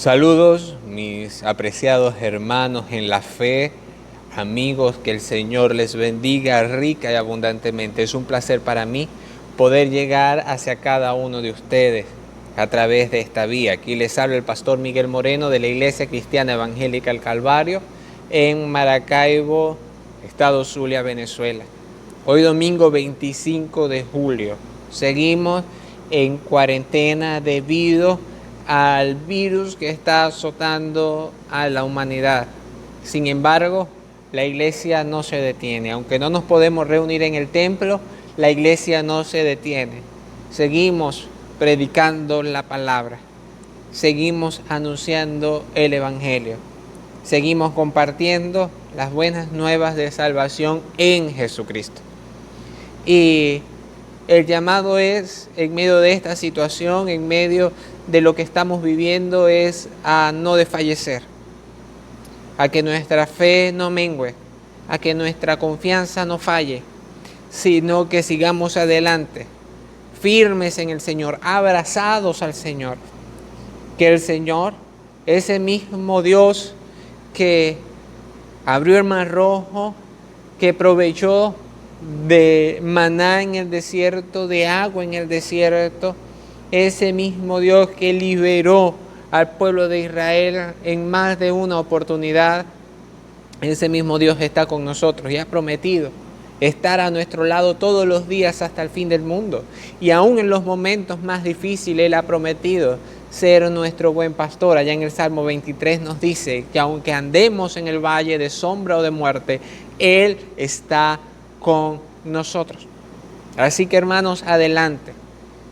Saludos, mis apreciados hermanos en la fe, amigos, que el Señor les bendiga rica y abundantemente. Es un placer para mí poder llegar hacia cada uno de ustedes a través de esta vía. Aquí les habla el pastor Miguel Moreno de la Iglesia Cristiana Evangélica El Calvario en Maracaibo, Estado Zulia, Venezuela. Hoy domingo 25 de julio. Seguimos en cuarentena debido al virus que está azotando a la humanidad. Sin embargo, la iglesia no se detiene. Aunque no nos podemos reunir en el templo, la iglesia no se detiene. Seguimos predicando la palabra. Seguimos anunciando el evangelio. Seguimos compartiendo las buenas nuevas de salvación en Jesucristo. Y el llamado es, en medio de esta situación, en medio de lo que estamos viviendo, es a no desfallecer, a que nuestra fe no mengüe, a que nuestra confianza no falle, sino que sigamos adelante, firmes en el Señor, abrazados al Señor. Que el Señor, ese mismo Dios que abrió el mar rojo, que proveyó de maná en el desierto, de agua en el desierto, ese mismo Dios que liberó al pueblo de Israel en más de una oportunidad, ese mismo Dios está con nosotros y ha prometido estar a nuestro lado todos los días hasta el fin del mundo. Y aún en los momentos más difíciles Él ha prometido ser nuestro buen pastor. Allá en el Salmo 23 nos dice que aunque andemos en el valle de sombra o de muerte, Él está con nosotros. Así que, hermanos, adelante.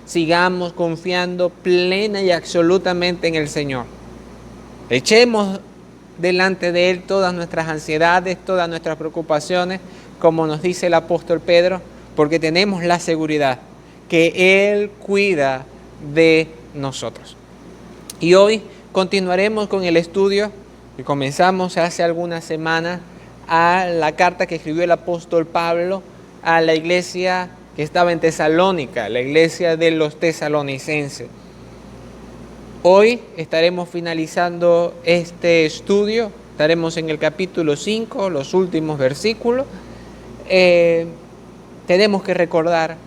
Sigamos confiando plena y absolutamente en el Señor. Echemos delante de Él todas nuestras ansiedades, todas nuestras preocupaciones, como nos dice el apóstol Pedro, porque tenemos la seguridad que Él cuida de nosotros. Y hoy continuaremos con el estudio que comenzamos hace algunas semanas a la carta que escribió el apóstol Pablo a la iglesia que estaba en Tesalónica, la iglesia de los tesalonicenses. Hoy estaremos finalizando este estudio, estaremos en el capítulo 5, los últimos versículos. Tenemos que recordar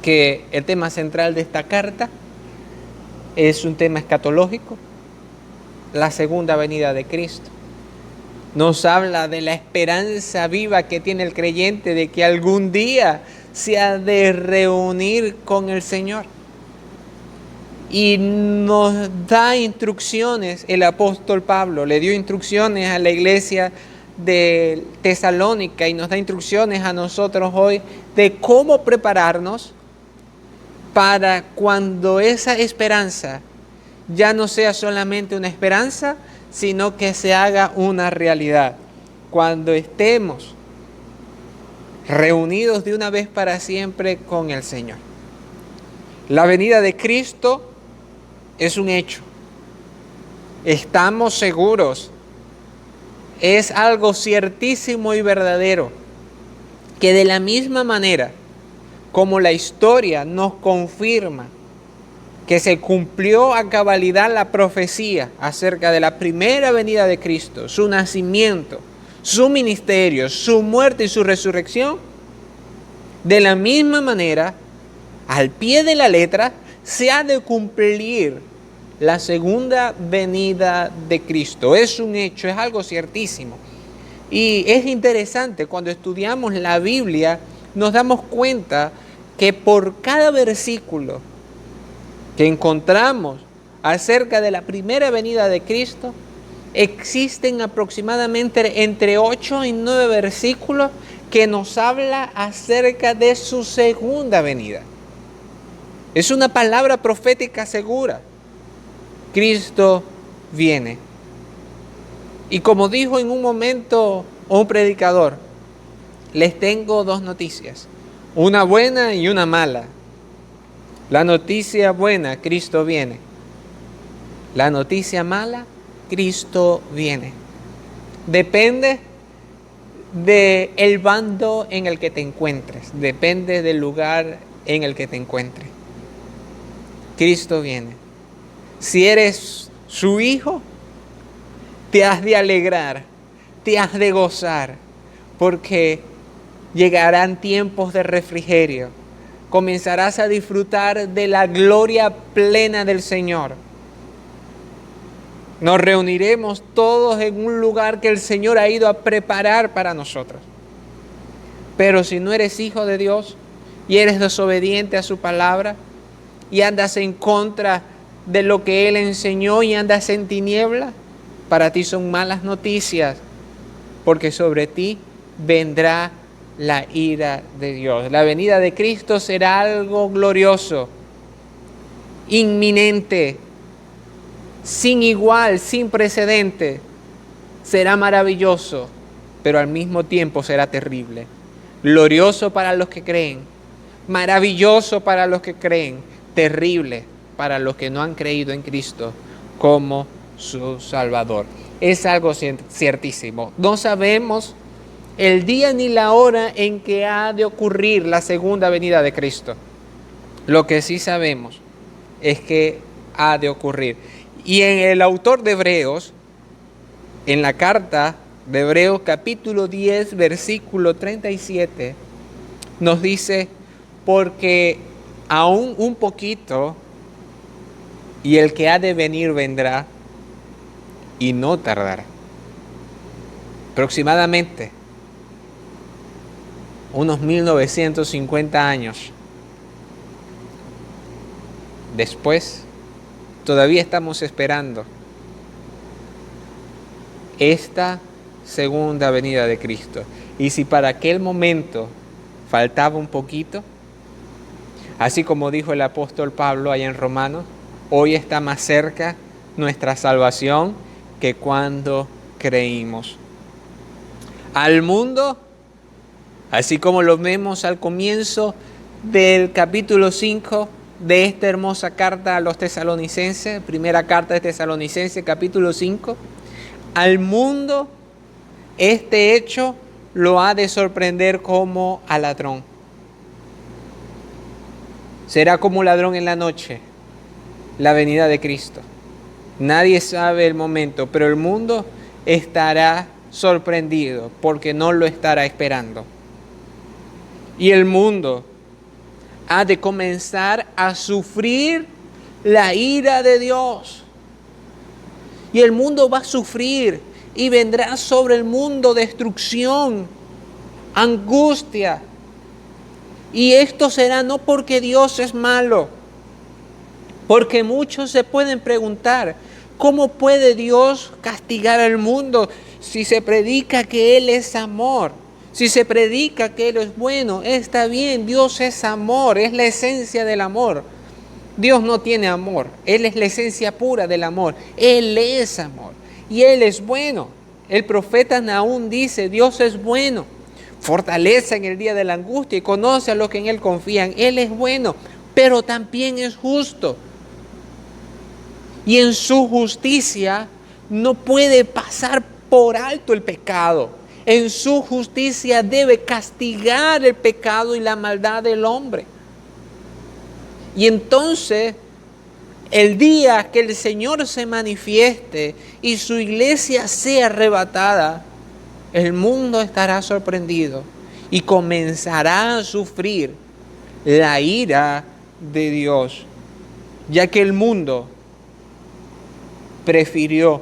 que el tema central de esta carta es un tema escatológico, la segunda venida de Cristo. Nos habla de la esperanza viva que tiene el creyente de que algún día se ha de reunir con el Señor. Y nos da instrucciones, el apóstol Pablo le dio instrucciones a la iglesia de Tesalónica y nos da instrucciones a nosotros hoy de cómo prepararnos para cuando esa esperanza ya no sea solamente una esperanza, sino que se haga una realidad. Cuando estemos reunidos de una vez para siempre con el Señor. La venida de Cristo es un hecho. Estamos seguros. Es algo ciertísimo y verdadero. Que de la misma manera como la historia nos confirma que se cumplió a cabalidad la profecía acerca de la primera venida de Cristo, su nacimiento, su ministerio, su muerte y su resurrección, de la misma manera, al pie de la letra, se ha de cumplir la segunda venida de Cristo. Es un hecho, es algo ciertísimo. Y es interesante, cuando estudiamos la Biblia, nos damos cuenta que por cada versículo que encontramos acerca de la primera venida de Cristo, existen aproximadamente entre 8 y 9 versículos que nos habla acerca de su segunda venida. Es una palabra profética segura. Cristo viene. Y como dijo en un momento un predicador, les tengo dos noticias, una buena y una mala. La noticia buena, Cristo viene. La noticia mala, Cristo viene. Depende del bando en el que te encuentres. Depende del lugar en el que te encuentres. Cristo viene. Si eres su Hijo, te has de alegrar, te has de gozar, porque llegarán tiempos de refrigerio. Comenzarás a disfrutar de la gloria plena del Señor. Nos reuniremos todos en un lugar que el Señor ha ido a preparar para nosotros. Pero si no eres hijo de Dios y eres desobediente a su palabra y andas en contra de lo que Él enseñó y andas en tiniebla, para ti son malas noticias, porque sobre ti vendrá la ira de Dios. La venida de Cristo será algo glorioso, inminente, sin igual, sin precedente. Será maravilloso, pero al mismo tiempo será terrible. Glorioso para los que creen, maravilloso para los que creen, terrible para los que no han creído en Cristo como su Salvador. Es algo ciertísimo. No sabemos el día ni la hora en que ha de ocurrir la segunda venida de Cristo. Lo que sí sabemos es que ha de ocurrir. Y en el autor de Hebreos, en la carta de Hebreos capítulo 10, versículo 37, nos dice, porque aún un poquito, y el que ha de venir vendrá, y no tardará. Aproximadamente unos 1950 años después, todavía estamos esperando esta segunda venida de Cristo. Y si para aquel momento faltaba un poquito, así como dijo el apóstol Pablo allá en Romanos, hoy está más cerca nuestra salvación que cuando creímos. Al mundo, así como lo vemos al comienzo del capítulo 5 de esta hermosa carta a los tesalonicenses, primera carta de Tesalonicenses, capítulo 5, al mundo este hecho lo ha de sorprender como a ladrón. Será como ladrón en la noche la venida de Cristo. Nadie sabe el momento, pero el mundo estará sorprendido porque no lo estará esperando. Y el mundo ha de comenzar a sufrir la ira de Dios. Y el mundo va a sufrir y vendrá sobre el mundo destrucción, angustia. Y esto será no porque Dios es malo, porque muchos se pueden preguntar, ¿cómo puede Dios castigar al mundo si se predica que Él es amor? Si se predica que Él es bueno, está bien, Dios es amor, es la esencia del amor. Dios no tiene amor, Él es la esencia pura del amor, Él es amor y Él es bueno. El profeta Nahum dice, Dios es bueno, fortaleza en el día de la angustia y conoce a los que en Él confían. Él es bueno, pero también es justo. Y en su justicia no puede pasar por alto el pecado. En su justicia debe castigar el pecado y la maldad del hombre. Y entonces, el día que el Señor se manifieste y su iglesia sea arrebatada, el mundo estará sorprendido y comenzará a sufrir la ira de Dios, ya que el mundo prefirió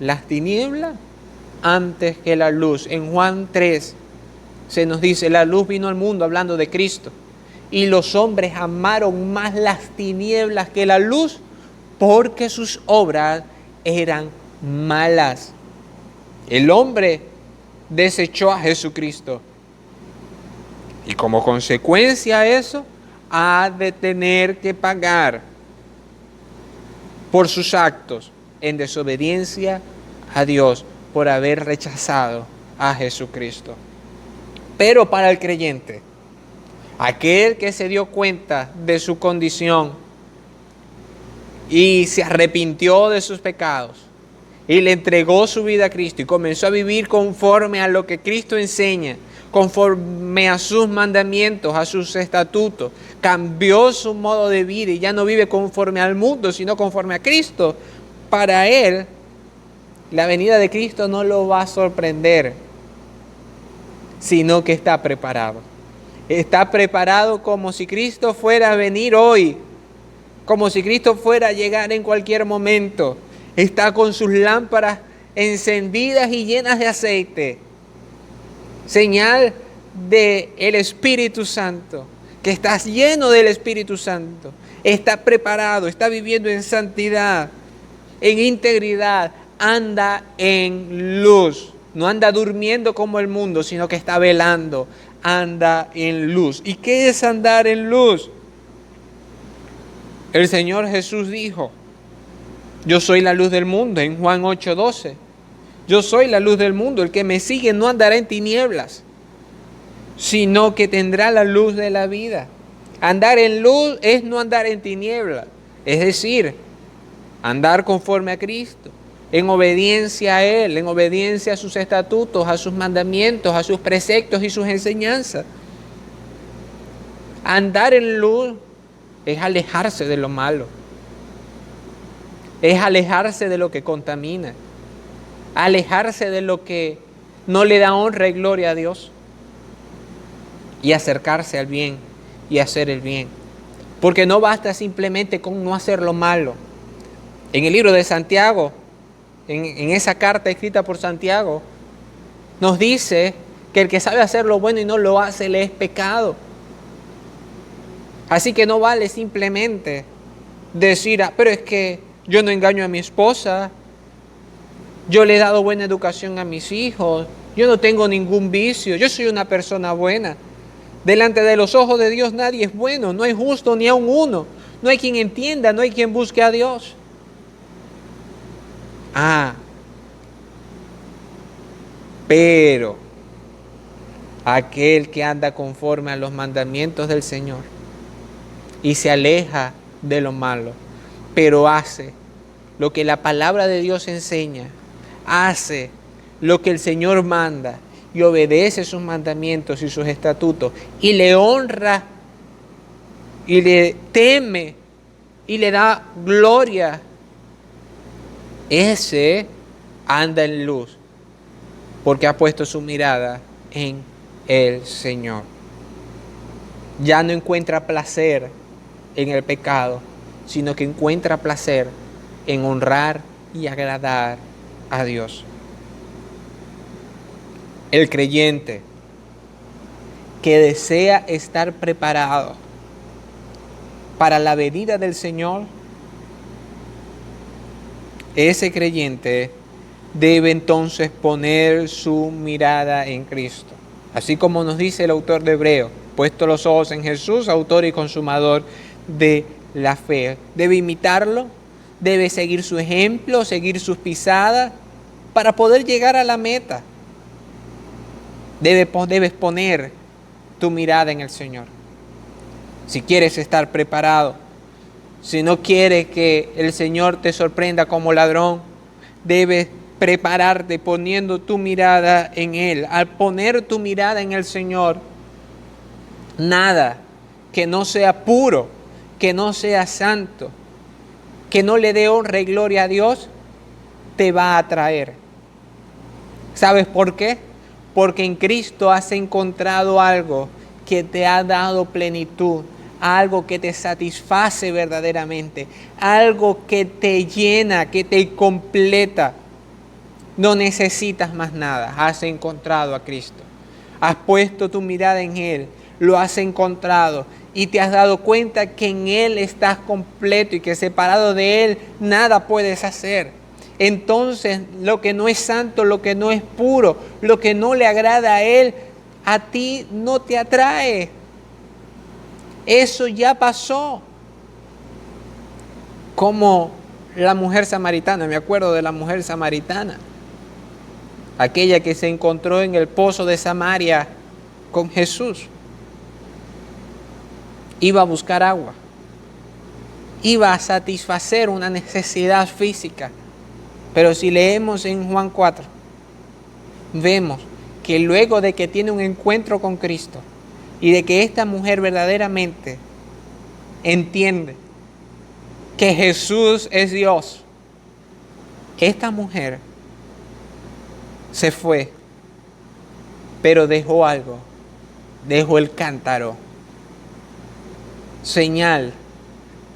las tinieblas antes que la luz. En Juan 3 se nos dice, la luz vino al mundo, hablando de Cristo, y los hombres amaron más las tinieblas que la luz, porque sus obras eran malas. El hombre desechó a Jesucristo y como consecuencia de eso ha de tener que pagar por sus actos en desobediencia a Dios, por haber rechazado a Jesucristo. Pero para el creyente, aquel que se dio cuenta de su condición y se arrepintió de sus pecados y le entregó su vida a Cristo y comenzó a vivir conforme a lo que Cristo enseña, conforme a sus mandamientos, a sus estatutos, cambió su modo de vida y ya no vive conforme al mundo, sino conforme a Cristo, para él, la venida de Cristo no lo va a sorprender, sino que está preparado. Está preparado como si Cristo fuera a venir hoy, como si Cristo fuera a llegar en cualquier momento. Está con sus lámparas encendidas y llenas de aceite. Señal del Espíritu Santo, que estás lleno del Espíritu Santo. Está preparado, está viviendo en santidad, en integridad, anda en luz. No anda durmiendo como el mundo, sino que está velando, anda en luz. ¿Y qué es andar en luz? El Señor Jesús dijo: yo soy la luz del mundo, en Juan 8:12. Yo soy la luz del mundo, el que me sigue no andará en tinieblas, sino que tendrá la luz de la vida. Andar en luz es no andar en tinieblas, es decir, andar conforme a Cristo, en obediencia a Él, en obediencia a sus estatutos, a sus mandamientos, a sus preceptos y sus enseñanzas. Andar en luz es alejarse de lo malo, es alejarse de lo que contamina, alejarse de lo que no le da honra y gloria a Dios, y acercarse al bien y hacer el bien. Porque no basta simplemente con no hacer lo malo. En el libro de Santiago, en esa carta escrita por Santiago, nos dice que el que sabe hacer lo bueno y no lo hace, le es pecado. Así que no vale simplemente decir: pero es que yo no engaño a mi esposa, yo le he dado buena educación a mis hijos, yo no tengo ningún vicio, yo soy una persona buena. Delante de los ojos de Dios nadie es bueno, no hay justo ni aun uno. No hay quien entienda, no hay quien busque a Dios. Pero aquel que anda conforme a los mandamientos del Señor y se aleja de lo malo, pero hace lo que la palabra de Dios enseña, hace lo que el Señor manda y obedece sus mandamientos y sus estatutos, y le honra y le teme y le da gloria, ese anda en luz, porque ha puesto su mirada en el Señor. Ya no encuentra placer en el pecado, sino que encuentra placer en honrar y agradar a Dios. El creyente que desea estar preparado para la venida del Señor, ese creyente debe entonces poner su mirada en Cristo. Así como nos dice el autor de Hebreos: puesto los ojos en Jesús, autor y consumador de la fe. Debe imitarlo, debe seguir su ejemplo, seguir sus pisadas para poder llegar a la meta. Debes poner tu mirada en el Señor. Si quieres estar preparado, si no quieres que el Señor te sorprenda como ladrón, debes prepararte poniendo tu mirada en Él. Al poner tu mirada en el Señor, nada que no sea puro, que no sea santo, que no le dé honra y gloria a Dios, te va a atraer. ¿Sabes por qué? Porque en Cristo has encontrado algo que te ha dado plenitud, algo que te satisface verdaderamente, algo que te llena, que te completa. No necesitas más nada, has encontrado a Cristo. Has puesto tu mirada en Él, lo has encontrado y te has dado cuenta que en Él estás completo y que separado de Él nada puedes hacer. Entonces, lo que no es santo, lo que no es puro, lo que no le agrada a Él, a ti no te atrae. Eso ya pasó. Como la mujer samaritana, me acuerdo de la mujer samaritana, aquella que se encontró en el pozo de Samaria con Jesús. Iba a buscar agua, iba a satisfacer una necesidad física. Pero si leemos en Juan 4, vemos que luego de que tiene un encuentro con Cristo y de que esta mujer verdaderamente entiende que Jesús es Dios, Esta mujer se fue, pero dejó algo, dejó el cántaro, señal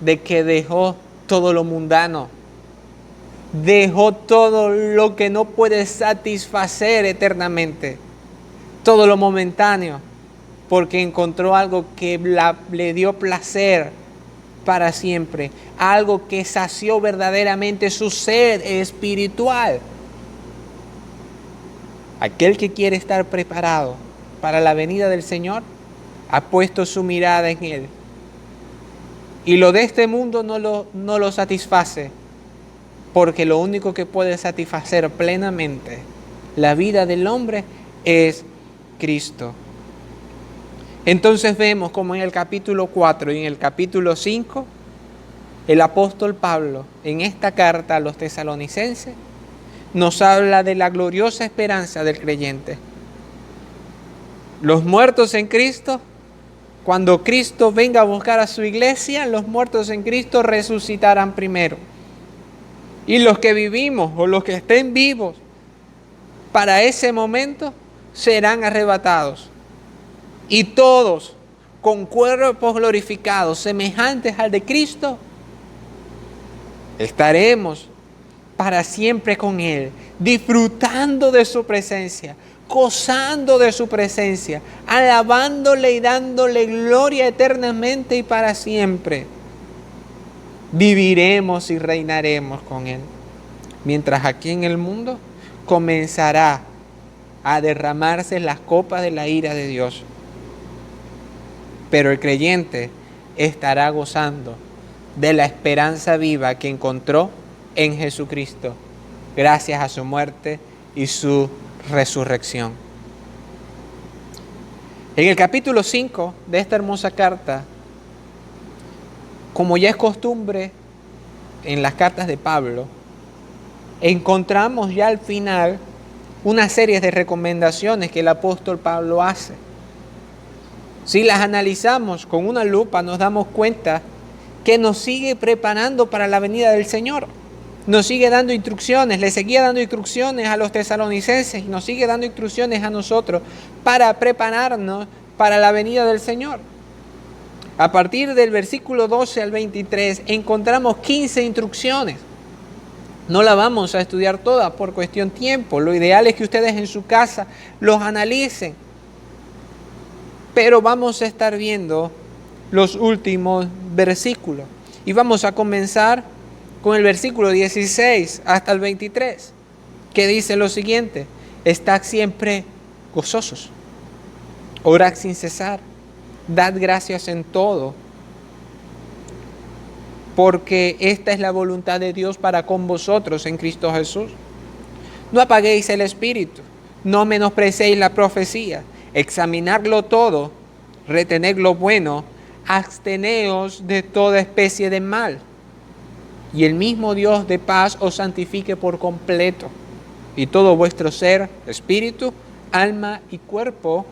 de que dejó todo lo mundano, dejó todo lo que no puede satisfacer eternamente, todo lo momentáneo, porque encontró algo que le dio placer para siempre, algo que sació verdaderamente su sed espiritual. Aquel que quiere estar preparado para la venida del Señor ha puesto su mirada en Él. Y lo de este mundo no lo satisface, porque lo único que puede satisfacer plenamente la vida del hombre es Cristo. Entonces vemos como en el capítulo 4 y en el capítulo 5, el apóstol Pablo, en esta carta a los tesalonicenses, nos habla de la gloriosa esperanza del creyente. Los muertos en Cristo, cuando Cristo venga a buscar a su iglesia, los muertos en Cristo resucitarán primero. Y los que vivimos o los que estén vivos para ese momento serán arrebatados. Y todos, con cuerpos glorificados, semejantes al de Cristo, estaremos para siempre con Él, disfrutando de su presencia, gozando de su presencia, alabándole y dándole gloria eternamente y para siempre. Viviremos y reinaremos con Él. Mientras aquí en el mundo comenzará a derramarse las copas de la ira de Dios. Pero el creyente estará gozando de la esperanza viva que encontró en Jesucristo, gracias a su muerte y su resurrección. En el capítulo 5 de esta hermosa carta, como ya es costumbre en las cartas de Pablo, encontramos ya al final una serie de recomendaciones que el apóstol Pablo hace. Si las analizamos con una lupa, nos damos cuenta que nos sigue preparando para la venida del Señor. Nos sigue dando instrucciones, le seguía dando instrucciones a los tesalonicenses y nos sigue dando instrucciones a nosotros para prepararnos para la venida del Señor. A partir del versículo 12 al 23 encontramos 15 instrucciones. No la vamos a estudiar todas por cuestión de tiempo. Lo ideal es que ustedes en su casa los analicen. Pero vamos a estar viendo los últimos versículos. Y vamos a comenzar con el versículo 16 hasta el 23, que dice lo siguiente: estad siempre gozosos, orad sin cesar, dad gracias en todo, porque esta es la voluntad de Dios para con vosotros en Cristo Jesús. No apaguéis el espíritu, no menospreciéis la profecía, examinadlo todo, retened lo bueno, absteneos de toda especie de mal. Y el mismo Dios de paz os santifique por completo, y todo vuestro ser, espíritu, alma y cuerpo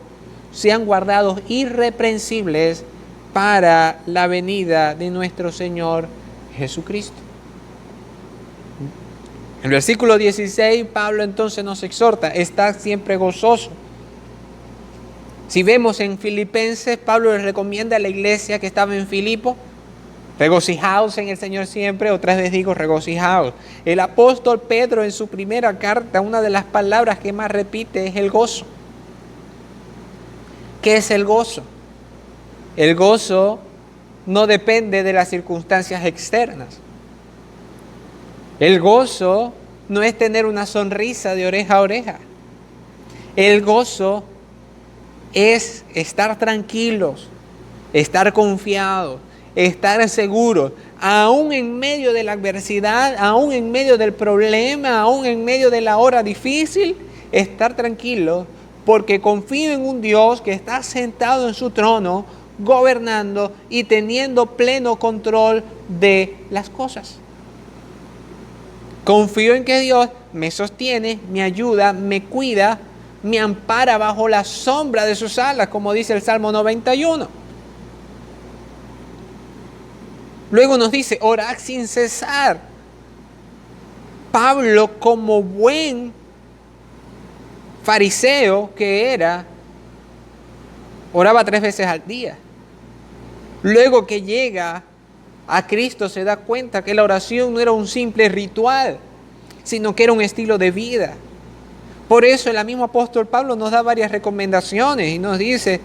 sean guardados irreprensibles para la venida de nuestro Señor Jesucristo. En el versículo 16, Pablo entonces nos exhorta: estad siempre gozoso. Si vemos en Filipenses, Pablo les recomienda a la iglesia que estaba en Filipo: regocijaos en el Señor siempre. Otra vez digo, regocijaos. El apóstol Pedro, en su primera carta, una de las palabras que más repite es el gozo. ¿Qué es el gozo? El gozo no depende de las circunstancias externas. El gozo no es tener una sonrisa de oreja a oreja. El gozo es estar tranquilos, estar confiados, estar seguros, aún en medio de la adversidad, aún en medio del problema, aún en medio de la hora difícil, estar tranquilo, porque confío en un Dios que está sentado en su trono, gobernando y teniendo pleno control de las cosas. Confío en que Dios me sostiene, me ayuda, me cuida, me ampara bajo la sombra de sus alas, como dice el Salmo 91. Luego nos dice: orad sin cesar. Pablo, como buen fariseo que era, oraba 3 veces al día. Luego que llega a Cristo se da cuenta que la oración no era un simple ritual, sino que era un estilo de vida. Por eso el mismo apóstol Pablo nos da varias recomendaciones y nos dice,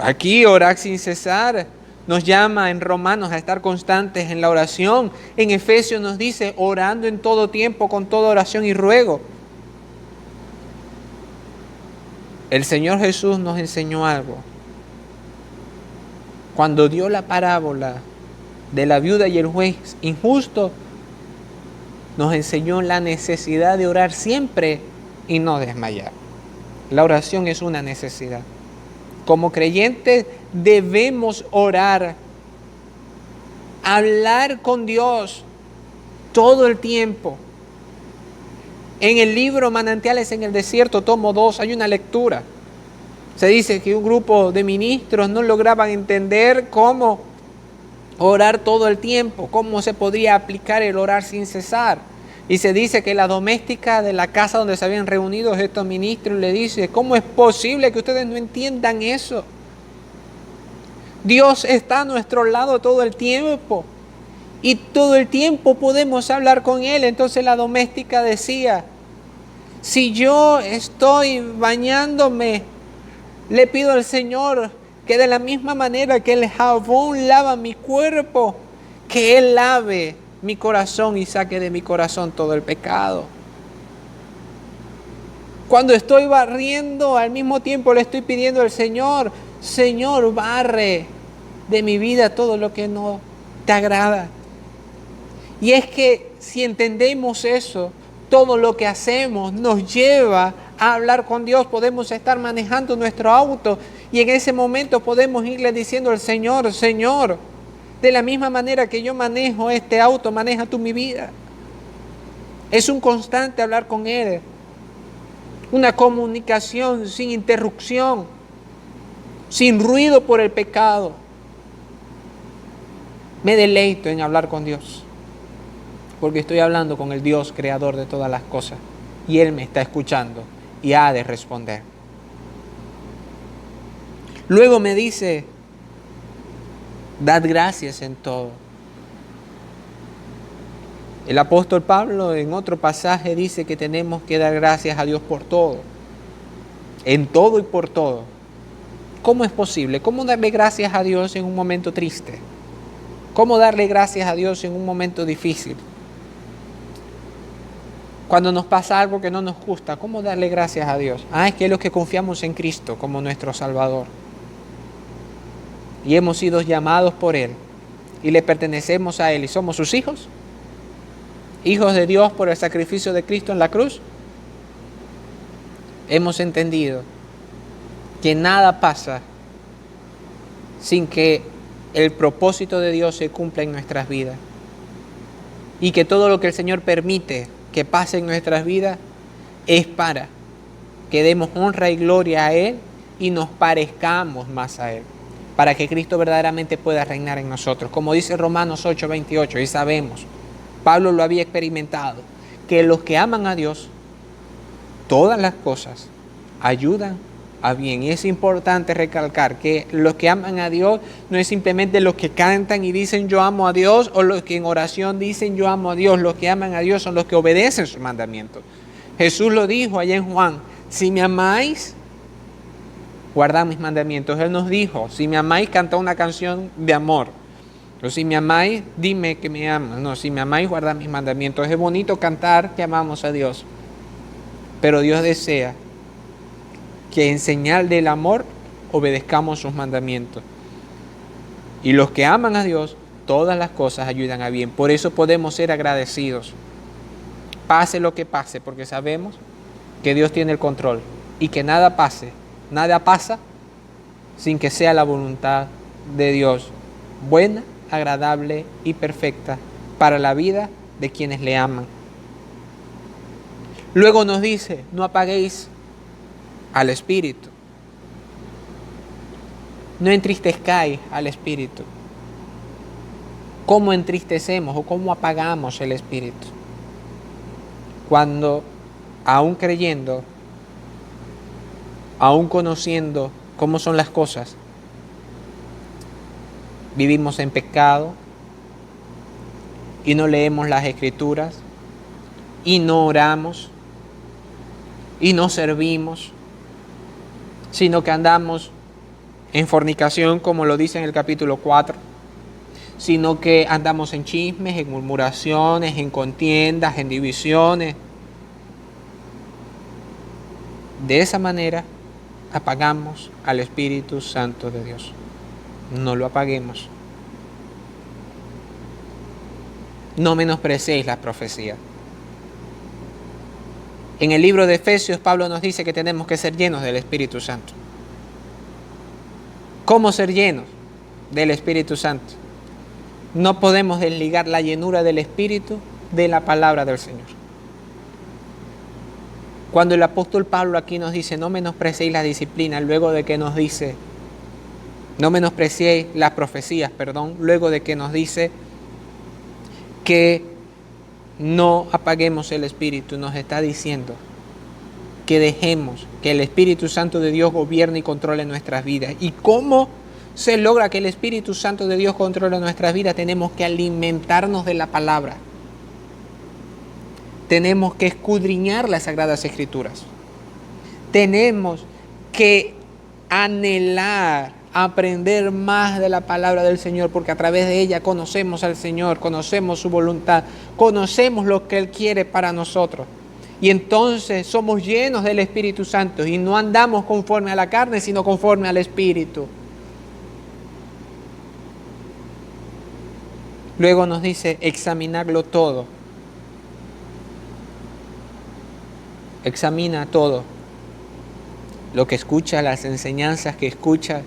aquí orar sin cesar, nos llama en Romanos a estar constantes en la oración. En Efesios nos dice, orando en todo tiempo con toda oración y ruego. El Señor Jesús nos enseñó algo. Cuando dio la parábola de la viuda y el juez injusto, nos enseñó la necesidad de orar siempre y no desmayar. La oración es una necesidad. Como creyentes debemos orar, hablar con Dios todo el tiempo. En el libro Manantiales en el Desierto, tomo 2, hay una lectura. Se dice que un grupo de ministros no lograban entender cómo orar todo el tiempo, cómo se podría aplicar el orar sin cesar. Y se dice que la doméstica de la casa donde se habían reunido estos ministros le dice, ¿cómo es posible que ustedes no entiendan eso? Dios está a nuestro lado todo el tiempo y todo el tiempo podemos hablar con Él. Entonces la doméstica decía, si yo estoy bañándome, le pido al Señor que de la misma manera que el jabón lava mi cuerpo, que Él lave mi corazón y saque de mi corazón todo el pecado. Cuando estoy barriendo, al mismo tiempo le estoy pidiendo al Señor, Señor, barre de mi vida todo lo que no te agrada. Y es que si entendemos eso, todo lo que hacemos nos lleva a hablar con Dios. Podemos estar manejando nuestro auto y en ese momento podemos irle diciendo al Señor, Señor, de la misma manera que yo manejo este auto, maneja tú mi vida. Es un constante hablar con Él. Una comunicación sin interrupción, sin ruido por el pecado. Me deleito en hablar con Dios, porque estoy hablando con el Dios creador de todas las cosas y Él me está escuchando y ha de responder. Luego me dice, dad gracias en todo. El apóstol Pablo en otro pasaje dice que tenemos que dar gracias a Dios por todo, en todo y por todo. ¿Cómo es posible? ¿Cómo darle gracias a Dios en un momento triste? ¿Cómo darle gracias a Dios en un momento difícil? Cuando nos pasa algo que no nos gusta, ¿cómo darle gracias a Dios? Es que es los que confiamos en Cristo como nuestro Salvador. Y hemos sido llamados por Él. Y le pertenecemos a Él. ¿Y somos sus hijos? Hijos de Dios por el sacrificio de Cristo en la cruz. Hemos entendido que nada pasa sin que el propósito de Dios se cumpla en nuestras vidas. Y que todo lo que el Señor permite que pase en nuestras vidas es para que demos honra y gloria a Él y nos parezcamos más a Él, para que Cristo verdaderamente pueda reinar en nosotros. Como dice Romanos 8:28, y sabemos, Pablo lo había experimentado, que los que aman a Dios, todas las cosas ayudan a bien. Y es importante recalcar que los que aman a Dios no es simplemente los que cantan y dicen yo amo a Dios, o los que en oración dicen yo amo a Dios. Los que aman a Dios son los que obedecen sus mandamientos. Jesús lo dijo allá en Juan, si me amáis, guardad mis mandamientos. Él nos dijo, si me amáis, cantad una canción de amor. O si me amáis, dime que me amas. No, si me amáis, guardad mis mandamientos. Es bonito cantar que amamos a Dios, pero Dios desea que en señal del amor obedezcamos sus mandamientos. Y los que aman a Dios, todas las cosas ayudan a bien. Por eso podemos ser agradecidos, pase lo que pase, porque sabemos que Dios tiene el control y que nada pasa sin que sea la voluntad de Dios, buena, agradable y perfecta para la vida de quienes le aman. Luego nos dice, no apaguéis al Espíritu. No entristezcáis al Espíritu. ¿Cómo entristecemos o cómo apagamos el Espíritu? cuando, aún creyendo, aún conociendo cómo son las cosas, vivimos en pecado y no leemos las Escrituras y no oramos y no servimos, sino que andamos en fornicación, como lo dice en el capítulo 4, sino que andamos en chismes, en murmuraciones, en contiendas, en divisiones. De esa manera apagamos al Espíritu Santo de Dios. No lo apaguemos. No menosprecéis la profecía. En el libro de Efesios, Pablo nos dice que tenemos que ser llenos del Espíritu Santo. ¿Cómo ser llenos del Espíritu Santo? No podemos desligar la llenura del Espíritu de la palabra del Señor. Cuando el apóstol Pablo aquí nos dice, no menosprecéis la disciplina, luego de que nos dice, no menospreciéis las profecías, luego de que nos dice que no apaguemos el Espíritu, nos está diciendo que dejemos que el Espíritu Santo de Dios gobierne y controle nuestras vidas. ¿Y cómo se logra que el Espíritu Santo de Dios controle nuestras vidas? Tenemos que alimentarnos de la palabra. Tenemos que escudriñar las Sagradas Escrituras. Tenemos que anhelar aprender más de la palabra del Señor, porque a través de ella conocemos al Señor, conocemos su voluntad, conocemos lo que Él quiere para nosotros. Y entonces somos llenos del Espíritu Santo y no andamos conforme a la carne, sino conforme al Espíritu. Luego nos dice examinarlo todo. Examina todo. Lo que escuchas, las enseñanzas que escuchas,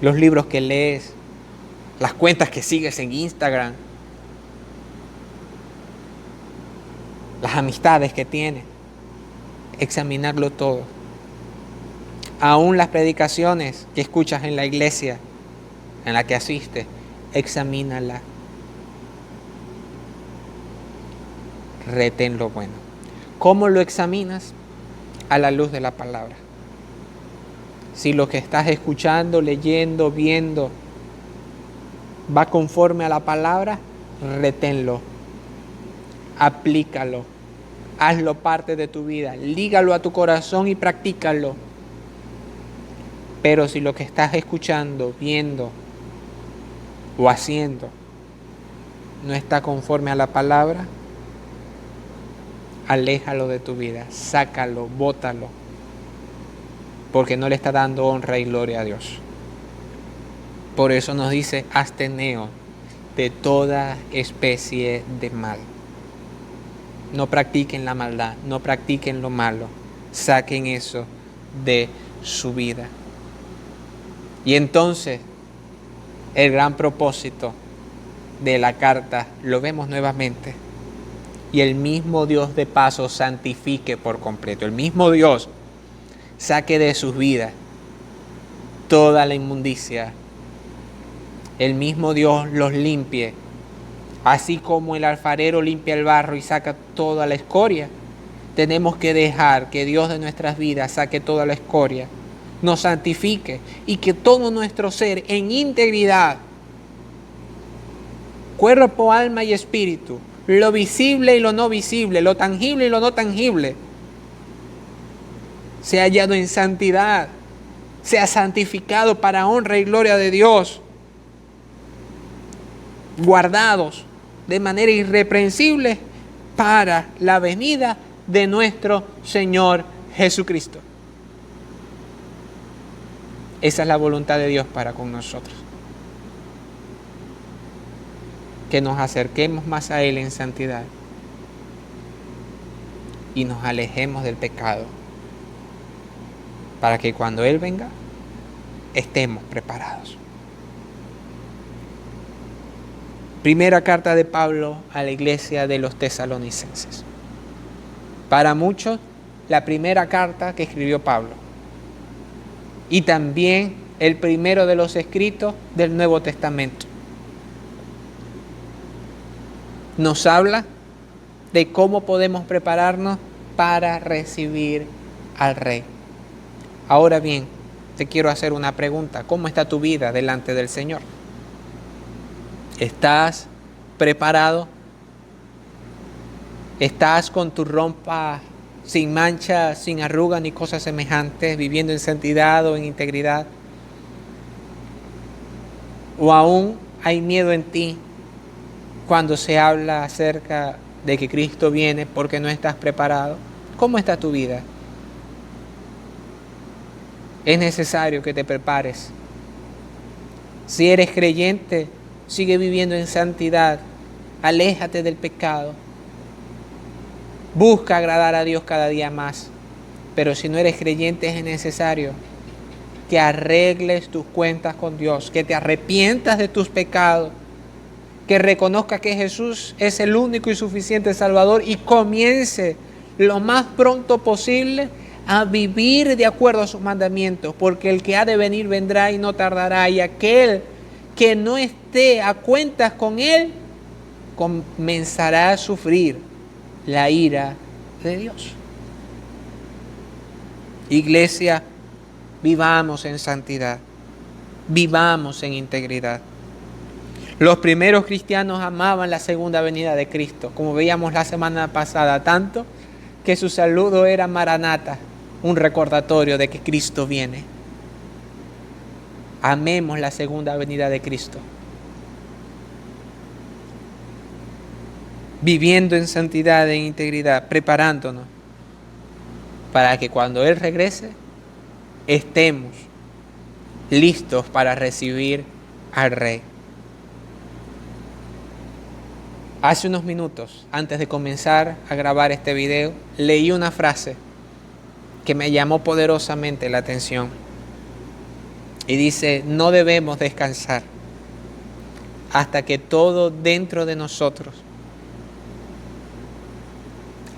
los libros que lees, las cuentas que sigues en Instagram, las amistades que tienes. Examinarlo todo. Aún las predicaciones que escuchas en la iglesia en la que asistes, examínala. Retén lo bueno. ¿Cómo lo examinas? A la luz de la palabra. Si lo que estás escuchando, leyendo, viendo va conforme a la palabra, reténlo, aplícalo, hazlo parte de tu vida, lígalo a tu corazón y practícalo. Pero si lo que estás escuchando, viendo o haciendo no está conforme a la palabra, aléjalo de tu vida, sácalo, bótalo, porque no le está dando honra y gloria a Dios. Por eso nos dice, absteneos de toda especie de mal. No practiquen la maldad, no practiquen lo malo, saquen eso de su vida. Y entonces, el gran propósito de la carta lo vemos nuevamente. Y el mismo Dios de paso santifique por completo. El mismo Dios saque de sus vidas toda la inmundicia. El mismo Dios los limpie. Así como el alfarero limpia el barro y saca toda la escoria, tenemos que dejar que Dios de nuestras vidas saque toda la escoria, nos santifique y que todo nuestro ser en integridad, cuerpo, alma y espíritu, lo visible y lo no visible, lo tangible y lo no tangible, sea hallado en santidad, sea santificado para honra y gloria de Dios, guardados de manera irreprensible para la venida de nuestro Señor Jesucristo. Esa es la voluntad de Dios para con nosotros. Que nos acerquemos más a Él en santidad y nos alejemos del pecado, para que cuando Él venga estemos preparados. Primera carta de Pablo a la iglesia de los tesalonicenses. Para muchos, la primera carta que escribió Pablo. Y también el primero de los escritos del Nuevo Testamento. Nos habla de cómo podemos prepararnos para recibir al Rey. Ahora bien, te quiero hacer una pregunta. ¿Cómo está tu vida delante del Señor? ¿Estás preparado? ¿Estás con tu ropa sin mancha, sin arruga ni cosas semejantes, viviendo en santidad o en integridad? ¿O aún hay miedo en ti cuando se habla acerca de que Cristo viene porque no estás preparado? ¿Cómo está tu vida? Es necesario que te prepares. Si eres creyente, sigue viviendo en santidad. Aléjate del pecado. Busca agradar a Dios cada día más. Pero si no eres creyente, es necesario que arregles tus cuentas con Dios, que te arrepientas de tus pecados, que reconozcas que Jesús es el único y suficiente Salvador y comience lo más pronto posible a vivir de acuerdo a sus mandamientos, porque el que ha de venir vendrá y no tardará, y aquel que no esté a cuentas con él comenzará a sufrir la ira de Dios. Iglesia, vivamos en santidad, vivamos en integridad. Los primeros cristianos amaban la segunda venida de Cristo, como veíamos la semana pasada, tanto que su saludo era Maranata, un recordatorio de que Cristo viene. Amemos la segunda venida de Cristo, viviendo en santidad e integridad, preparándonos para que cuando Él regrese estemos listos para recibir al Rey. Hace unos minutos, antes de comenzar a grabar este video, leí una frase que me llamó poderosamente la atención. Y dice: no debemos descansar hasta que todo dentro de nosotros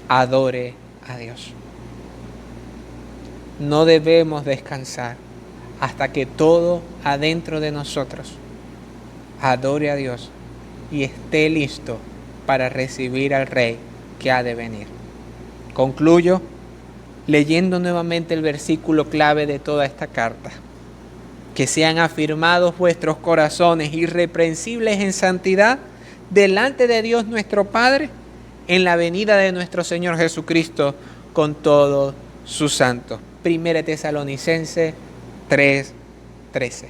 adore a Dios. No debemos descansar hasta que todo adentro de nosotros adore a Dios y esté listo para recibir al Rey que ha de venir. Concluyo leyendo nuevamente el versículo clave de toda esta carta. Que sean afirmados vuestros corazones irreprensibles en santidad delante de Dios nuestro Padre en la venida de nuestro Señor Jesucristo con todos sus santos. 1 Tesalonicenses 3:13.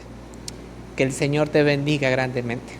Que el Señor te bendiga grandemente.